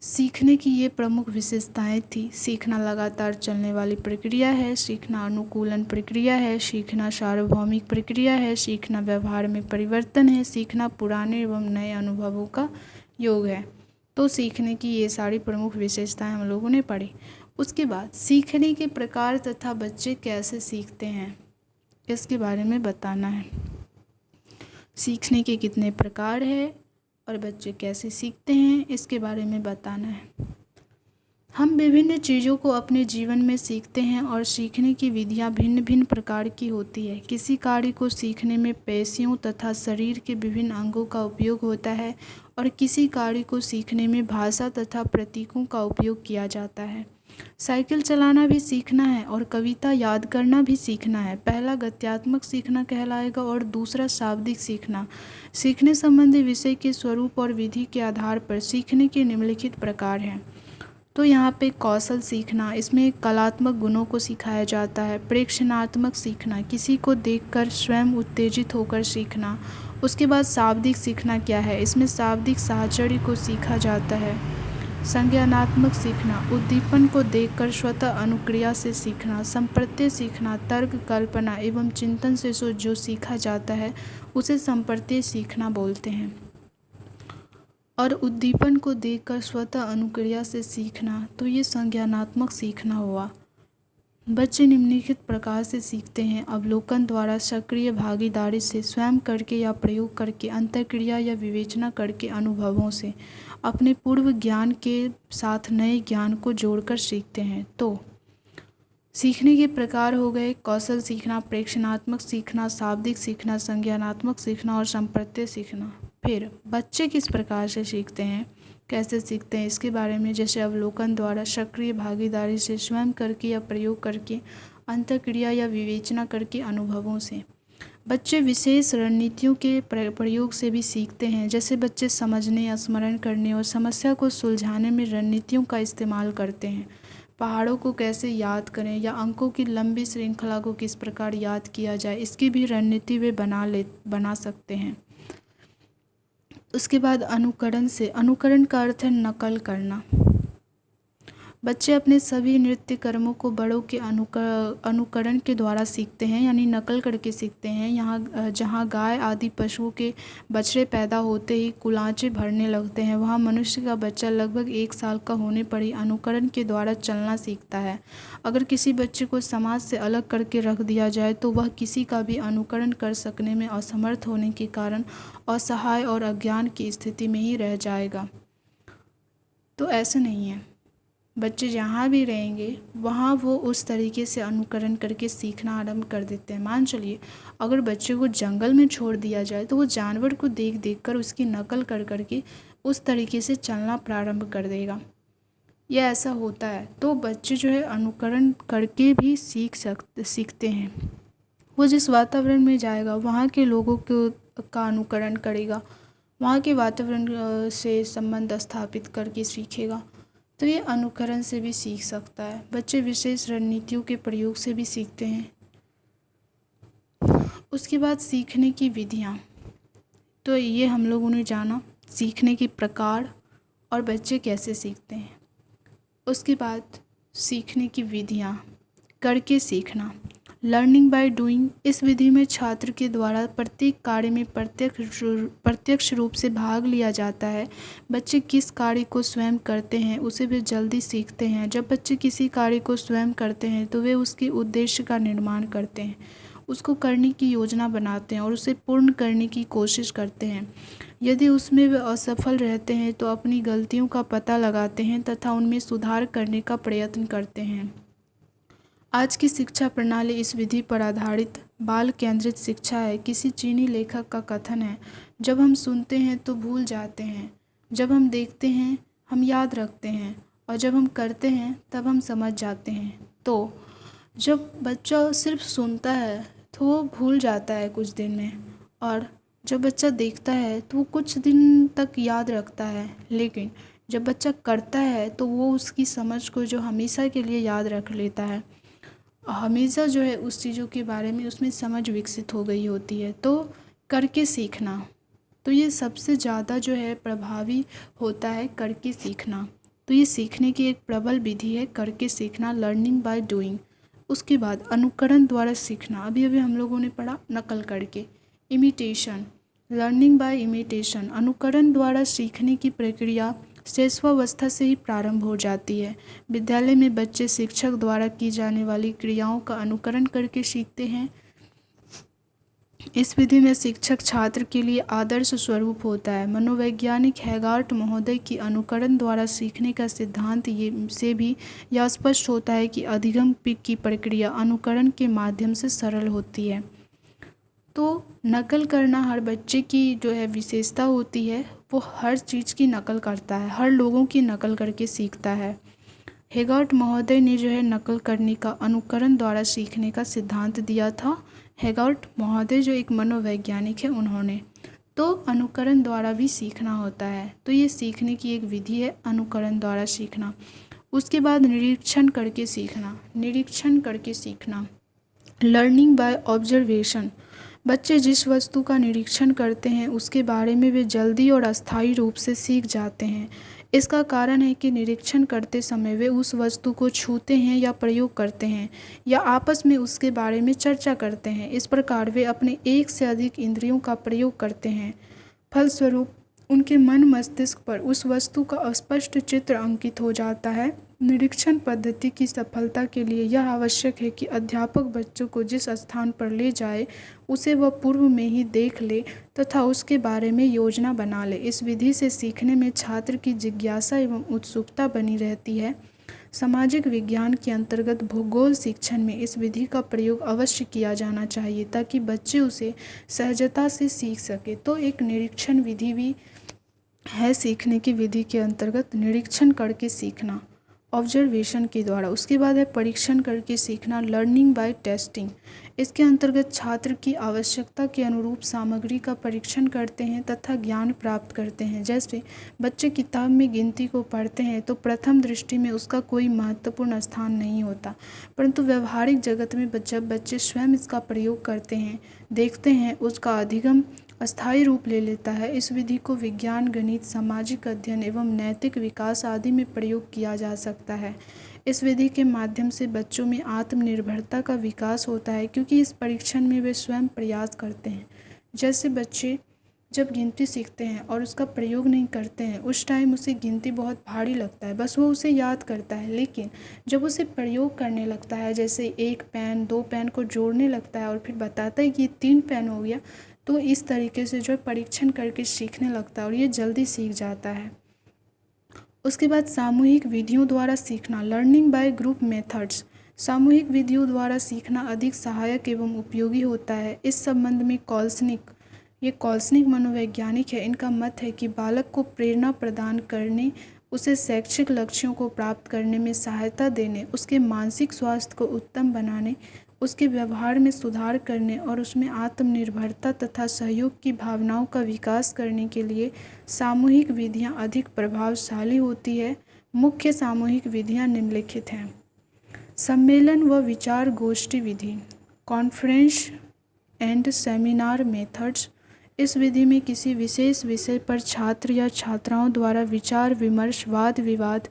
सीखने की ये प्रमुख विशेषताएं थी। सीखना लगातार चलने वाली प्रक्रिया है, सीखना अनुकूलन प्रक्रिया है, सीखना सार्वभौमिक प्रक्रिया है, सीखना व्यवहार में परिवर्तन है, सीखना पुराने एवं नए अनुभवों का योग है। तो सीखने की ये सारी प्रमुख विशेषताएं हम लोगों ने पढ़ी। उसके बाद सीखने के प्रकार तथा बच्चे कैसे सीखते हैं इसके बारे में बताना है। सीखने के कितने प्रकार है और बच्चे कैसे सीखते हैं इसके बारे में बताना है। हम विभिन्न चीज़ों को अपने जीवन में सीखते हैं और सीखने की विधियां भिन्न भिन्न प्रकार की होती है। किसी कार्य को सीखने में पेशियों तथा शरीर के विभिन्न अंगों का उपयोग होता है और किसी कार्य को सीखने में भाषा तथा प्रतीकों का उपयोग किया जाता है। साइकिल चलाना भी सीखना है और कविता याद करना भी सीखना है। पहला गत्यात्मक सीखना कहलाएगा और दूसरा शाब्दिक सीखना। सीखने संबंधी विषय के स्वरूप और विधि के आधार पर सीखने के निम्नलिखित प्रकार हैं। तो यहाँ पे कौशल सीखना, इसमें कलात्मक गुणों को सिखाया जाता है। प्रेक्षणात्मक सीखना, किसी को देखकर स्वयं उत्तेजित होकर सीखना। उसके बाद शाब्दिक सीखना क्या है, इसमें शाब्दिक साहचर्य को सीखा जाता है। संज्ञानात्मक सीखना, उद्दीपन को देखकर स्वतः अनुक्रिया से सीखना। संप्रत्यय सीखना, तर्क, कल्पना एवं चिंतन से जो सीखा जाता है उसे संप्रत्यय सीखना बोलते हैं। और उद्दीपन को देखकर स्वतः अनुक्रिया से सीखना, तो ये संज्ञानात्मक सीखना हुआ। बच्चे निम्नलिखित प्रकार से सीखते हैं: अवलोकन द्वारा, सक्रिय भागीदारी से, स्वयं करके या प्रयोग करके, अंतर्क्रिया या विवेचना करके, अनुभवों से। अपने पूर्व ज्ञान के साथ नए ज्ञान को जोड़कर सीखते हैं। तो सीखने के प्रकार हो गए: कौशल सीखना, प्रेक्षणात्मक सीखना, शाब्दिक सीखना, संज्ञानात्मक सीखना और संप्रत्यय सीखना। फिर बच्चे किस प्रकार से सीखते हैं, कैसे सीखते हैं, इसके बारे में, जैसे अवलोकन द्वारा, सक्रिय भागीदारी से, स्वयं करके या प्रयोग करके, अंतर्क्रिया या विवेचना करके, अनुभवों से। बच्चे विशेष रणनीतियों के प्रयोग से भी सीखते हैं, जैसे बच्चे समझने, स्मरण करने और समस्या को सुलझाने में रणनीतियों का इस्तेमाल करते हैं। पहाड़ों को कैसे याद करें या अंकों की लंबी श्रृंखला को किस प्रकार याद किया जाए, इसकी भी रणनीति वे बना सकते हैं। उसके बाद अनुकरण से, अनुकरण का अर्थ है नकल करना। बच्चे अपने सभी नृत्य कर्मों को बड़ों के अनुकरण के द्वारा सीखते हैं, यानी नकल करके सीखते हैं। यहाँ जहाँ गाय आदि पशुओं के बछड़े पैदा होते ही कुलांचे भरने लगते हैं, वहाँ मनुष्य का बच्चा लगभग 1 साल का होने पर ही अनुकरण के द्वारा चलना सीखता है। अगर किसी बच्चे को समाज से अलग करके रख दिया जाए तो वह किसी का भी अनुकरण कर सकने में असमर्थ होने के कारण असहाय और अज्ञान की स्थिति में ही रह जाएगा। तो ऐसा नहीं है, बच्चे जहाँ भी रहेंगे वहाँ वो उस तरीके से अनुकरण करके सीखना आरंभ कर देते हैं। मान चलिए अगर बच्चे को जंगल में छोड़ दिया जाए तो वो जानवर को देख देख कर उसकी नकल कर करके उस तरीके से चलना प्रारंभ कर देगा। यह ऐसा होता है। तो बच्चे जो है अनुकरण करके भी सीखते हैं। वो जिस वातावरण में जाएगा वहाँ के लोगों का अनुकरण करेगा, वहाँ के वातावरण से संबंध स्थापित करके सीखेगा। तो ये अनुकरण से भी सीख सकता है। बच्चे विशेष रणनीतियों के प्रयोग से भी सीखते हैं। उसके बाद सीखने की विधियाँ, तो ये हम लोगों ने जाना सीखने के प्रकार और बच्चे कैसे सीखते हैं। उसके बाद सीखने की विधियाँ, करके सीखना, लर्निंग बाय डूइंग। इस विधि में छात्र के द्वारा प्रत्येक कार्य में प्रत्यक्ष रूप से भाग लिया जाता है। बच्चे किस कार्य को स्वयं करते हैं उसे वे जल्दी सीखते हैं। जब बच्चे किसी कार्य को स्वयं करते हैं तो वे उसके उद्देश्य का निर्माण करते हैं, उसको करने की योजना बनाते हैं और उसे पूर्ण करने की कोशिश करते हैं। यदि उसमें वे असफल रहते हैं तो अपनी गलतियों का पता लगाते हैं तथा उनमें सुधार करने का प्रयत्न करते हैं। आज की शिक्षा प्रणाली इस विधि पर आधारित बाल केंद्रित शिक्षा है। किसी चीनी लेखक का कथन है, जब हम सुनते हैं तो भूल जाते हैं, जब हम देखते हैं हम याद रखते हैं और जब हम करते हैं तब हम समझ जाते हैं। तो जब बच्चा सिर्फ सुनता है तो वो भूल जाता है कुछ दिन में, और जब बच्चा देखता है तो वो कुछ दिन तक याद रखता है, लेकिन जब बच्चा करता है तो वो उसकी समझ को जो हमेशा के लिए याद रख लेता है, हमेशा जो है उस चीज़ों के बारे में उसमें समझ विकसित हो गई होती है। तो करके सीखना, तो ये सबसे ज़्यादा जो है प्रभावी होता है करके सीखना। तो ये सीखने की एक प्रबल विधि है करके सीखना, लर्निंग बाय डूइंग। उसके बाद अनुकरण द्वारा सीखना, अभी अभी हम लोगों ने पढ़ा नकल करके। इमिटेशन, लर्निंग बाय इमिटेशन, अनुकरण द्वारा सीखने की प्रक्रिया शैशवावस्था से ही प्रारंभ हो जाती है। विद्यालय में बच्चे शिक्षक द्वारा की जाने वाली क्रियाओं का अनुकरण करके सीखते हैं। इस विधि में शिक्षक छात्र के लिए आदर्श स्वरूप होता है। मनोवैज्ञानिक हैगार्ट महोदय की अनुकरण द्वारा सीखने का सिद्धांत से भी यह स्पष्ट होता है कि अधिगम की प्रक्रिया अनुकरण के माध्यम से सरल होती है। तो नकल करना हर बच्चे की जो है विशेषता होती है, वो हर चीज़ की नकल करता है, हर लोगों की नकल करके सीखता है। हैगार्ट महोदय ने जो है नकल करने का अनुकरण द्वारा सीखने का सिद्धांत दिया था। हैगार्ट महोदय जो एक मनोवैज्ञानिक है, उन्होंने तो अनुकरण द्वारा भी सीखना होता है। तो ये सीखने की एक विधि है, अनुकरण द्वारा सीखना। उसके बाद निरीक्षण करके सीखना, निरीक्षण करके सीखना, लर्निंग बाय ऑब्जर्वेशन। बच्चे जिस वस्तु का निरीक्षण करते हैं उसके बारे में वे जल्दी और अस्थायी रूप से सीख जाते हैं। इसका कारण है कि निरीक्षण करते समय वे उस वस्तु को छूते हैं या प्रयोग करते हैं या आपस में उसके बारे में चर्चा करते हैं। इस प्रकार वे अपने एक से अधिक इंद्रियों का प्रयोग करते हैं। फलस्वरूप उनके मन मस्तिष्क पर उस वस्तु का स्पष्ट चित्र अंकित हो जाता है निरीक्षण पद्धति की सफलता के लिए यह आवश्यक है कि अध्यापक बच्चों को जिस स्थान पर ले जाए उसे वह पूर्व में ही देख ले तथा उसके बारे में योजना बना ले। इस विधि से सीखने में छात्र की जिज्ञासा एवं उत्सुकता बनी रहती है। सामाजिक विज्ञान के अंतर्गत भूगोल शिक्षण में इस विधि का प्रयोग अवश्य किया जाना चाहिए ताकि बच्चे उसे सहजता से सीख सके। तो एक निरीक्षण विधि भी है सीखने की विधि के अंतर्गत, निरीक्षण करके सीखना ऑब्जर्वेशन के द्वारा। उसके बाद है परीक्षण करके सीखना, लर्निंग बाय टेस्टिंग। इसके अंतर्गत छात्र की आवश्यकता के अनुरूप सामग्री का परीक्षण करते हैं तथा ज्ञान प्राप्त करते हैं। जैसे बच्चे किताब में गिनती को पढ़ते हैं तो प्रथम दृष्टि में उसका कोई महत्वपूर्ण स्थान नहीं होता, परंतु व्यवहारिक जगत में जब बच्चे स्वयं इसका प्रयोग करते हैं, देखते हैं, उसका अधिगम अस्थायी रूप ले लेता है। इस विधि को विज्ञान, गणित, सामाजिक अध्ययन एवं नैतिक विकास आदि में प्रयोग किया जा सकता है। इस विधि के माध्यम से बच्चों में आत्मनिर्भरता का विकास होता है क्योंकि इस परीक्षण में वे स्वयं प्रयास करते हैं। जैसे बच्चे जब गिनती सीखते हैं और उसका प्रयोग नहीं करते हैं, उस टाइम उसे गिनती बहुत भारी लगता है, बस वो उसे याद करता है। लेकिन जब उसे प्रयोग करने लगता है, जैसे एक पेन, दो पेन को जोड़ने लगता है और फिर बताता है कि ये 3 पेन हो गया, तो इस तरीके से जो है परीक्षण करके सीखने लगता है और ये जल्दी सीख जाता है। उसके बाद सामूहिक विधियों द्वारा सीखना, लर्निंग बाय ग्रुप मेथड्स। सामूहिक विधियों द्वारा सीखना अधिक सहायक एवं उपयोगी होता है। इस संबंध में कॉल्सनिक मनोवैज्ञानिक है। इनका मत है कि बालक को प्रेरणा प्रदान करने, उसे शैक्षिक लक्ष्यों को प्राप्त करने में सहायता देने, उसके मानसिक स्वास्थ्य को उत्तम बनाने, उसके व्यवहार में सुधार करने और उसमें आत्मनिर्भरता तथा सहयोग की भावनाओं का विकास करने के लिए सामूहिक विधियां अधिक प्रभावशाली होती है। मुख्य सामूहिक विधियां निम्नलिखित हैं। सम्मेलन व विचार गोष्ठी विधि, कॉन्फ्रेंस एंड सेमिनार मेथड्स। इस विधि में किसी विशेष विषय पर छात्र या छात्राओं द्वारा विचार विमर्श, वाद विवाद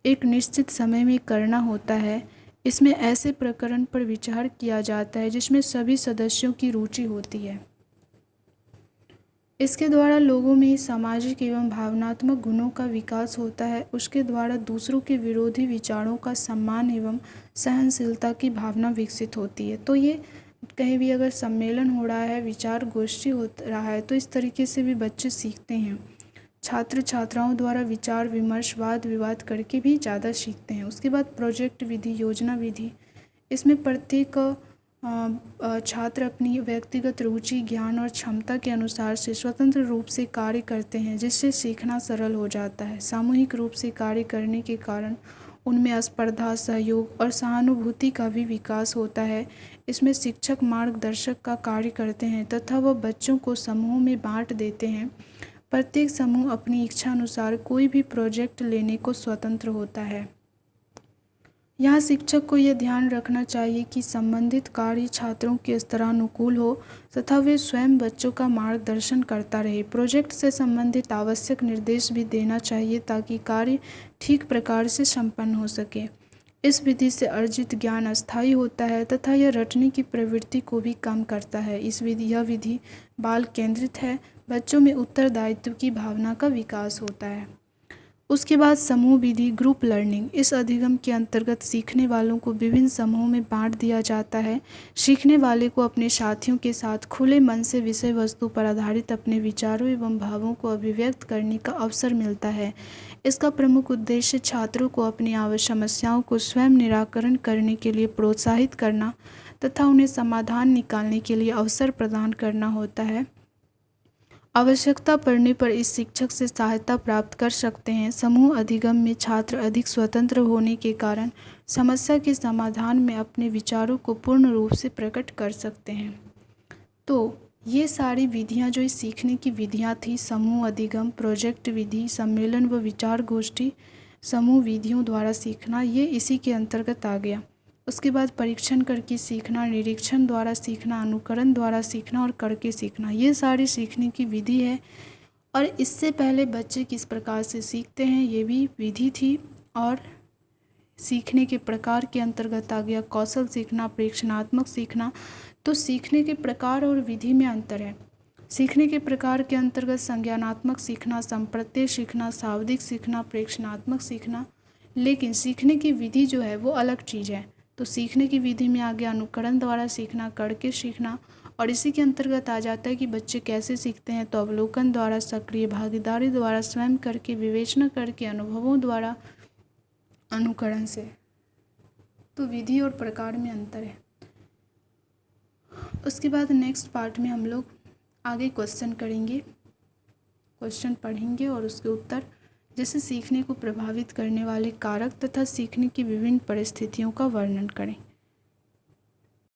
एक निश्चित समय में करना होता है। इसमें ऐसे प्रकरण पर विचार किया जाता है जिसमें सभी सदस्यों की रुचि होती है। इसके द्वारा लोगों में सामाजिक एवं भावनात्मक गुणों का विकास होता है। उसके द्वारा दूसरों के विरोधी विचारों का सम्मान एवं सहनशीलता की भावना विकसित होती है। तो ये कहीं भी अगर सम्मेलन हो रहा है, विचार गोष्ठी हो रहा है, तो इस तरीके से भी बच्चे सीखते हैं। छात्र छात्राओं द्वारा विचार विमर्श, वाद विवाद करके भी ज़्यादा सीखते हैं। उसके बाद प्रोजेक्ट विधि, योजना विधि। इसमें प्रत्येक छात्र अपनी व्यक्तिगत रुचि, ज्ञान और क्षमता के अनुसार से स्वतंत्र रूप से कार्य करते हैं, जिससे सीखना सरल हो जाता है। सामूहिक रूप से कार्य करने के कारण उनमें स्पर्धा, सहयोग और सहानुभूति का भी विकास होता है। इसमें शिक्षक मार्गदर्शक का कार्य करते हैं तथा वह बच्चों को समूह में बांट देते हैं। प्रत्येक समूह अपनी इच्छा अनुसार कोई भी प्रोजेक्ट लेने को स्वतंत्र होता है। यहाँ शिक्षक को यह ध्यान रखना चाहिए कि संबंधित कार्य छात्रों के स्तरानुकूल हो तथा वे स्वयं बच्चों का मार्गदर्शन करता रहे। प्रोजेक्ट से संबंधित आवश्यक निर्देश भी देना चाहिए ताकि कार्य ठीक प्रकार से संपन्न हो सके। इस विधि से अर्जित ज्ञान अस्थायी होता है तथा यह रटने की प्रवृत्ति को भी कम करता है। यह विधि बाल केंद्रित है। बच्चों में उत्तरदायित्व की भावना का विकास होता है। उसके बाद समूह विधि, ग्रुप लर्निंग। इस अधिगम के अंतर्गत सीखने वालों को विभिन्न समूहों में बांट दिया जाता है। सीखने वाले को अपने साथियों के साथ खुले मन से विषय वस्तु पर आधारित अपने विचारों एवं भावों को अभिव्यक्त करने का अवसर मिलता है। इसका प्रमुख उद्देश्य छात्रों को अपनी समस्याओं को स्वयं निराकरण करने के लिए प्रोत्साहित करना तथा उन्हें समाधान निकालने के लिए अवसर प्रदान करना होता है। आवश्यकता पड़ने पर इस शिक्षक से सहायता प्राप्त कर सकते हैं। समूह अधिगम में छात्र अधिक स्वतंत्र होने के कारण समस्या के समाधान में अपने विचारों को पूर्ण रूप से प्रकट कर सकते हैं। तो ये सारी विधियाँ जो इस सीखने की विधियाँ थी, समूह अधिगम, प्रोजेक्ट विधि, सम्मेलन व विचार गोष्ठी, समूह विधियों द्वारा सीखना, ये इसी के अंतर्गत आ गया। उसके बाद परीक्षण करके सीखना, निरीक्षण द्वारा सीखना, अनुकरण द्वारा सीखना और करके सीखना, ये सारी सीखने की विधि है। और इससे पहले बच्चे किस प्रकार से सीखते हैं ये भी विधि थी। और सीखने के प्रकार के अंतर्गत आ गया कौशल सीखना, प्रेक्षणात्मक सीखना। तो सीखने के प्रकार और विधि में अंतर है। सीखने के प्रकार के अंतर्गत संज्ञानात्मक सीखना, संप्रत्यय सीखना, शाब्दिक सीखना, प्रेक्षणात्मक सीखना, लेकिन सीखने की विधि जो है वो अलग चीज़ है। तो सीखने की विधि में आ गया अनुकरण द्वारा सीखना, करके सीखना, और इसी के अंतर्गत आ जाता है कि बच्चे कैसे सीखते हैं। तो अवलोकन द्वारा, सक्रिय भागीदारी द्वारा, स्वयं करके, विवेचना करके, अनुभवों द्वारा, अनुकरण से। तो विधि और प्रकार में अंतर है। उसके बाद नेक्स्ट पार्ट में हम लोग आगे क्वेश्चन करेंगे, क्वेश्चन पढ़ेंगे और उसके उत्तर, जैसे सीखने को प्रभावित करने वाले कारक तथा सीखने की विभिन्न परिस्थितियों का वर्णन करें।